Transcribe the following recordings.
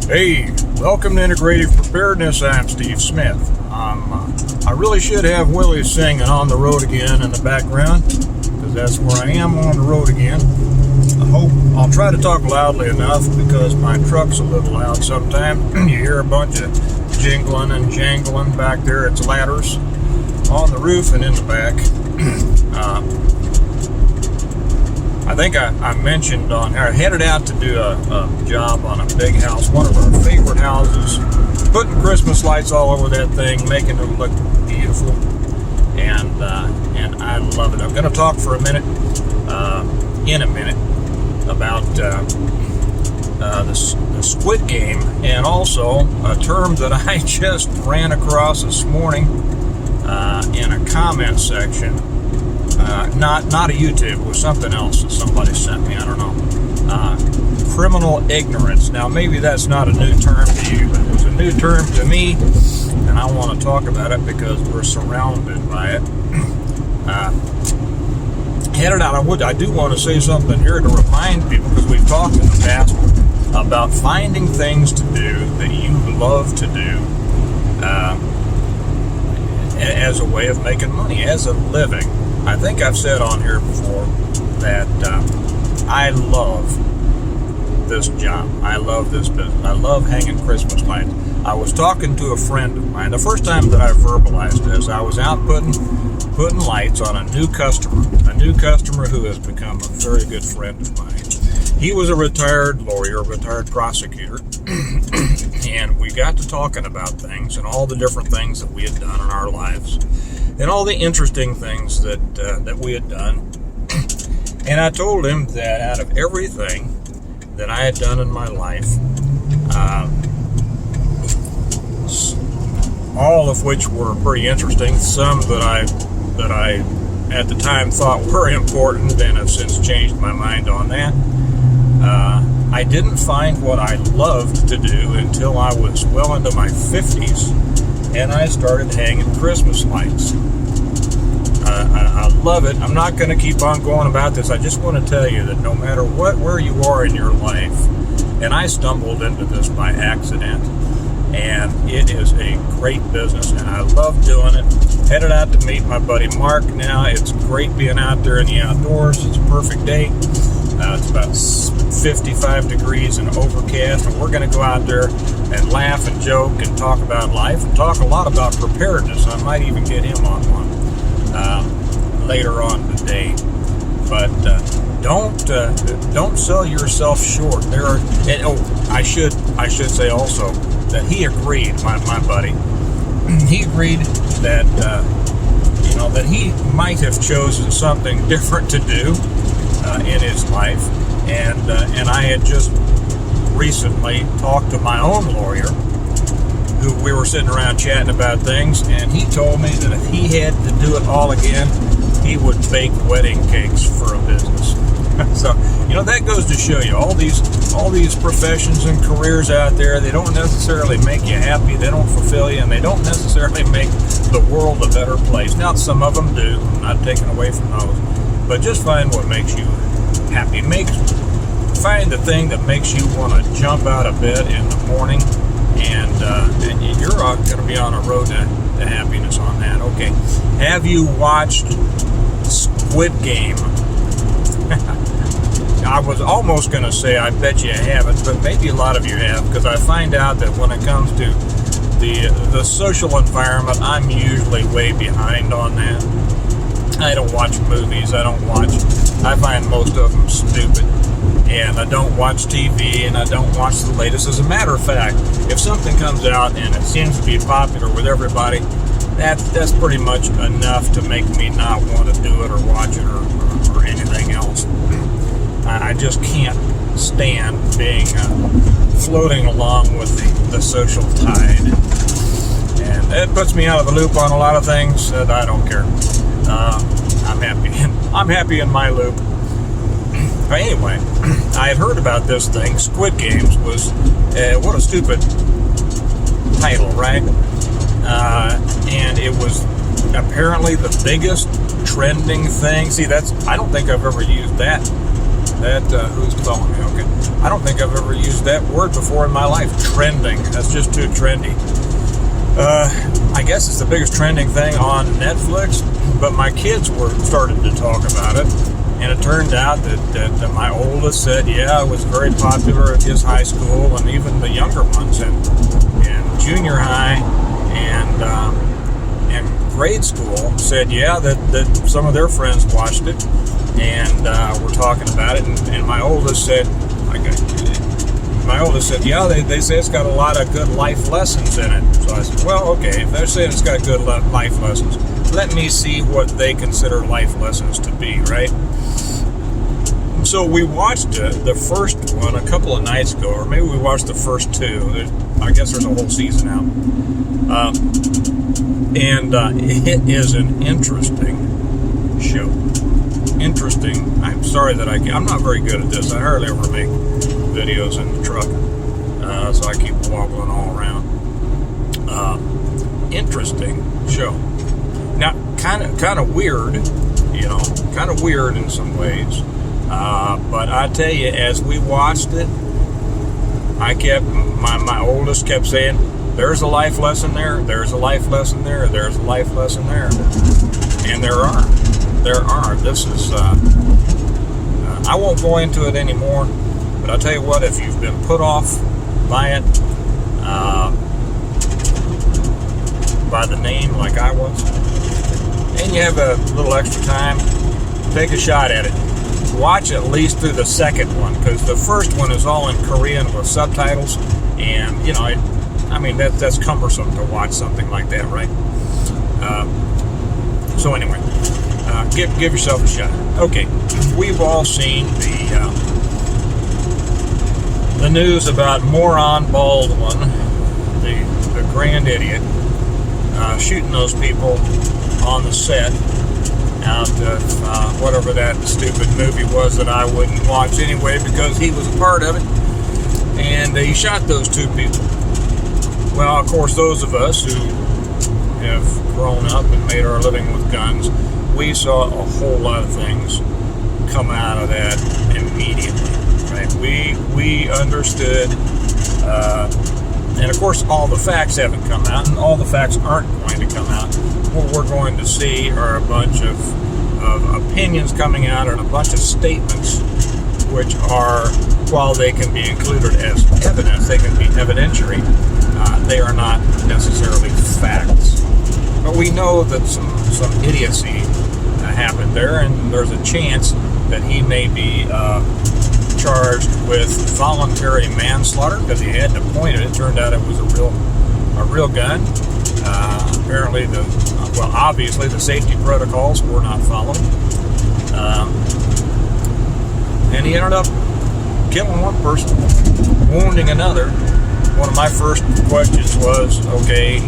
Hey, welcome to Integrative Preparedness. I'm Steve Smith. I really should have Willie singing On the Road Again in the background, because that's where I am, on the road again. I'll try to talk loudly enough, because my truck's a little loud sometimes. You hear a bunch of jingling and jangling back there. It's ladders on the roof and in the back. I think I mentioned I headed out to do a job on a big house, one of our favorite houses, putting Christmas lights all over that thing, making it look beautiful, and I love it. I'm going to talk for a minute, about the Squid Game, and also a term that I just ran across this morning in a comment section. Not a YouTube, it was something else that somebody sent me, I don't know. Criminal ignorance. Now, maybe that's not a new term to you, but it was a new term to me, and I want to talk about it because we're surrounded by it. Headed out, I do want to say something here to remind people, because we've talked in the past about finding things to do that you love to do as a way of making money, as a living. I think I've said on here before that I love this job. I love this business. I love hanging Christmas lights. I was talking to a friend of mine. The first time that I verbalized this, I was out putting lights on a new customer who has become a very good friend of mine. He was a retired lawyer, a retired prosecutor, and we got to talking about things and all the different things that we had done in our lives, and all the interesting things that we had done. And I told him that out of everything that I had done in my life, all of which were pretty interesting, some that I at the time thought were important, and have since changed my mind on that. I didn't find what I loved to do until I was well into my 50s, and I started hanging Christmas lights. I love it. I'm not going to keep on going about this. I just want to tell you that no matter where you are in your life, and I stumbled into this by accident, and it is a great business, and I love doing it. Headed out to meet my buddy Mark now. It's great being out there in the outdoors. It's a perfect day. It's about 55 degrees and overcast, and we're going to go out there and laugh and joke and talk about life and talk a lot about preparedness. I might even get him on one later on today. But don't sell yourself short. I should say also that he agreed, my buddy. He agreed that that he might have chosen something different to do in his life, and I had just recently talked to my own lawyer, who we were sitting around chatting about things, and he told me that if he had to do it all again, he would bake wedding cakes for a business. So, that goes to show you all these professions and careers out there. They don't necessarily make you happy. They don't fulfill you, and they don't necessarily make the world a better place. Now, some of them do. I'm not taking away from those, but just find what makes you happy. Find the thing that makes you want to jump out of bed in the morning, and you're going to be on a road to happiness on that. Okay, have you watched Squid Game? I was almost going to say I bet you haven't, but maybe a lot of you have, because I find out that when it comes to the social environment, I'm usually way behind on that. I don't watch movies. I find most of them stupid, and I don't watch TV, and I don't watch the latest. As a matter of fact, if something comes out and it seems to be popular with everybody, that's pretty much enough to make me not want to do it or watch it or anything else. I just can't stand being floating along with the social tide, and it puts me out of the loop on a lot of things that I don't care. I'm happy in my loop. But anyway, I had heard about this thing. Squid Games was what a stupid title, right? And it was apparently the biggest trending thing. See, I don't think I've ever used that who's calling me? Okay. I don't think I've ever used that word before in my life. Trending. That's just too trendy. I guess it's the biggest trending thing on Netflix, but my kids were started to talk about it, and it turned out that my oldest said, yeah, it was very popular at his high school, and even the younger ones in junior high and grade school said, yeah, that some of their friends watched it, and were talking about it, and my oldest said, yeah, they say it's got a lot of good life lessons in it. So I said, well, okay, if they're saying it's got good life lessons, let me see what they consider life lessons to be, right? So we watched the first one a couple of nights ago, or maybe we watched the first two. I guess there's a whole season out. And it is an interesting show. Interesting. I'm sorry that I'm not very good at this. I hardly ever make videos in the truck, so I keep wobbling all around. Interesting show. Now, kind of weird, kind of weird in some ways. But I tell you, as we watched it, I kept my oldest kept saying, "There's a life lesson there. There's a life lesson there. There's a life lesson there," and there are. This is. I won't go into it anymore. But I'll tell you what, if you've been put off by it, by the name like I was, and you have a little extra time, take a shot at it. Watch at least through the second one, because the first one is all in Korean with subtitles, and, that's cumbersome to watch something like that, right? So anyway, give yourself a shot. Okay, we've all seen the news about moron Baldwin, the grand idiot, shooting those people on the set out of whatever that stupid movie was that I wouldn't watch anyway because he was a part of it, and he shot those two people. Well, of course, those of us who have grown up and made our living with guns, we saw a whole lot of things come out of that immediately. Right? We understood, and of course all the facts haven't come out, and all the facts aren't going to come out. What we're going to see are a bunch of opinions coming out and a bunch of statements which are, while they can be included as evidence, they can be evidentiary, they are not necessarily facts. But we know that some idiocy happened there, and there's a chance that he may be charged with voluntary manslaughter because he had to point it. It turned out it was a real gun. Apparently, obviously the safety protocols were not followed, and he ended up killing one person, wounding another. One of my first questions was, okay,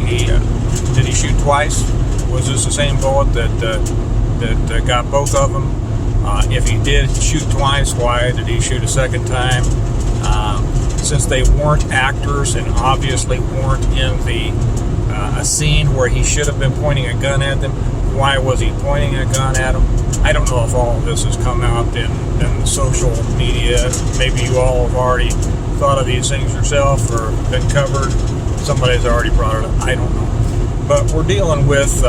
did he shoot twice? Was this the same bullet that got both of them? If he did shoot twice, why did he shoot a second time? Since they weren't actors and obviously weren't in a scene where he should have been pointing a gun at them, why was he pointing a gun at them? I don't know if all of this has come out in social media. Maybe you all have already thought of these things yourself or been covered. Somebody's already brought it up. I don't know. But we're dealing with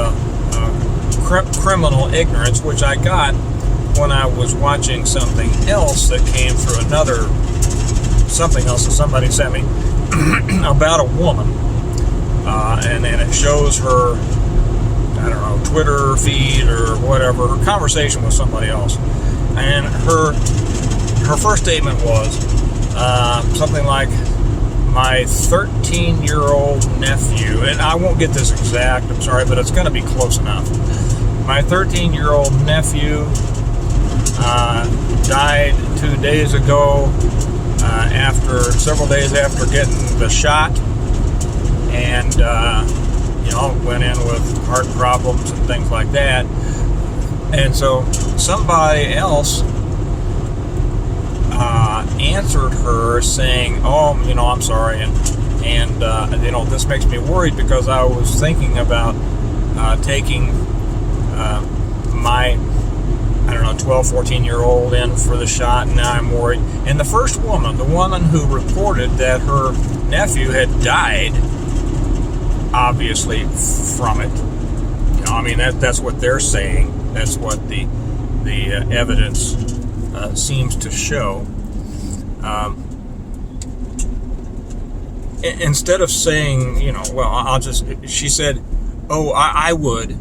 criminal ignorance, which I got when I was watching something else that came through something else that somebody sent me about a woman, and it shows her, I don't know, Twitter feed or whatever, her conversation with somebody else, and her first statement was something like, my 13-year-old nephew, and I won't get this exact, I'm sorry, but it's going to be close enough. My 13-year-old nephew died 2 days ago, several days after getting the shot, and went in with heart problems and things like that. And so somebody else answered her saying, "Oh, I'm sorry, and this makes me worried because I was thinking about taking my I don't know, 12, 14-year-old in for the shot, and now I'm worried. And the first woman, the woman who reported that her nephew had died, obviously, from it. You know, I mean, that's what they're saying. That's what the evidence seems to show. Instead of saying, you know, well, she said, oh, I would,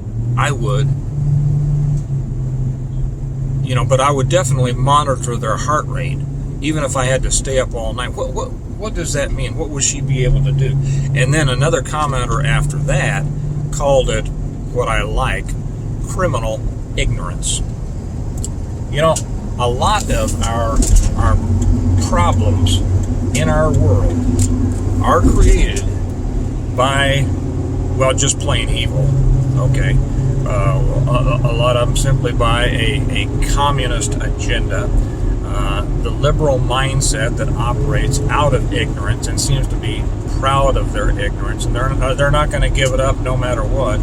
you know, but I would definitely monitor their heart rate, even if I had to stay up all night. What does that mean? What would she be able to do? And then another commenter after that called it, what I like, criminal ignorance. You know, a lot of our problems in our world are created by, well, just plain evil, okay? A lot of them simply by a communist agenda, the liberal mindset that operates out of ignorance and seems to be proud of their ignorance, and they're not going to give it up no matter what.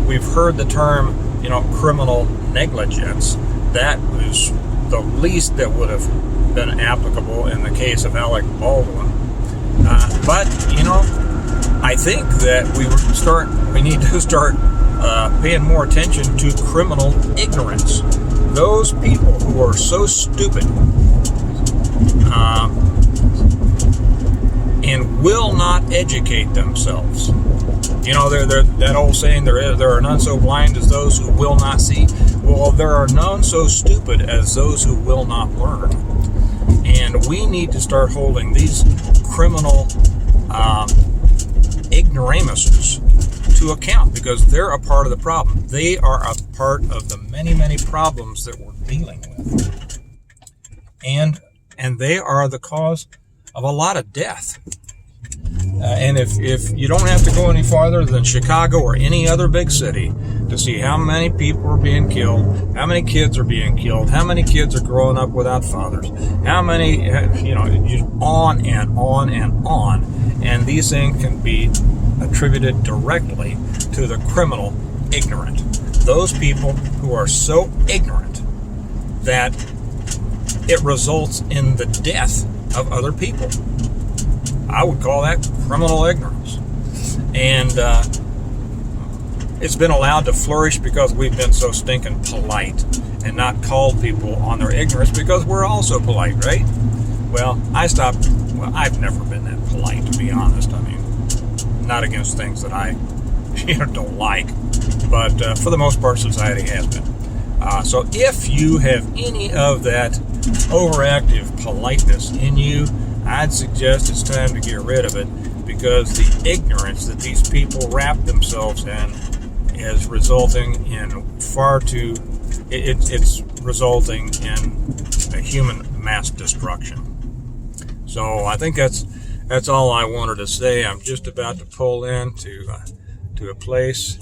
We've heard the term, you know, criminal negligence. That was the least that would have been applicable in the case of Alec Baldwin. But, you know, I think that we need to start paying more attention to criminal ignorance. Those people who are so stupid and will not educate themselves. You know, that old saying, there are none so blind as those who will not see. Well, there are none so stupid as those who will not learn. And we need to start holding these criminal ignoramuses to account, because they're a part of the problem. They are a part of the many, many problems that we're dealing with. And they are the cause of a lot of death. And if you don't have to go any farther than Chicago or any other big city to see how many people are being killed, how many kids are being killed, how many kids are growing up without fathers, how many, you know, on and on and on. And these things can be attributed directly to the criminal ignorant. Those people who are so ignorant that it results in the death of other people. I would call that criminal ignorance. And it's been allowed to flourish because we've been so stinking polite and not called people on their ignorance, because we're also polite, right? Well, I've never been that polite, to be honest. I mean, not against things that I don't like, but for the most part, society has been. So if you have any of that overactive politeness in you, I'd suggest it's time to get rid of it, because the ignorance that these people wrap themselves in is resulting in it's resulting in a human mass destruction. So I think that's all I wanted to say. I'm just about to pull in to a place,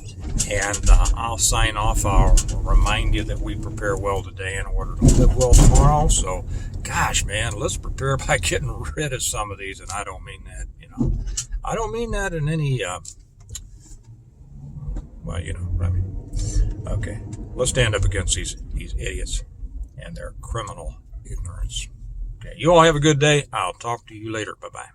and I'll sign off. I'll remind you that we prepare well today in order to live well tomorrow. So, gosh, man, let's prepare by getting rid of some of these. And I don't mean that, I don't mean that in any, well, I mean, okay. Let's stand up against these idiots and their criminal ignorance. Okay, you all have a good day. I'll talk to you later. Bye-bye.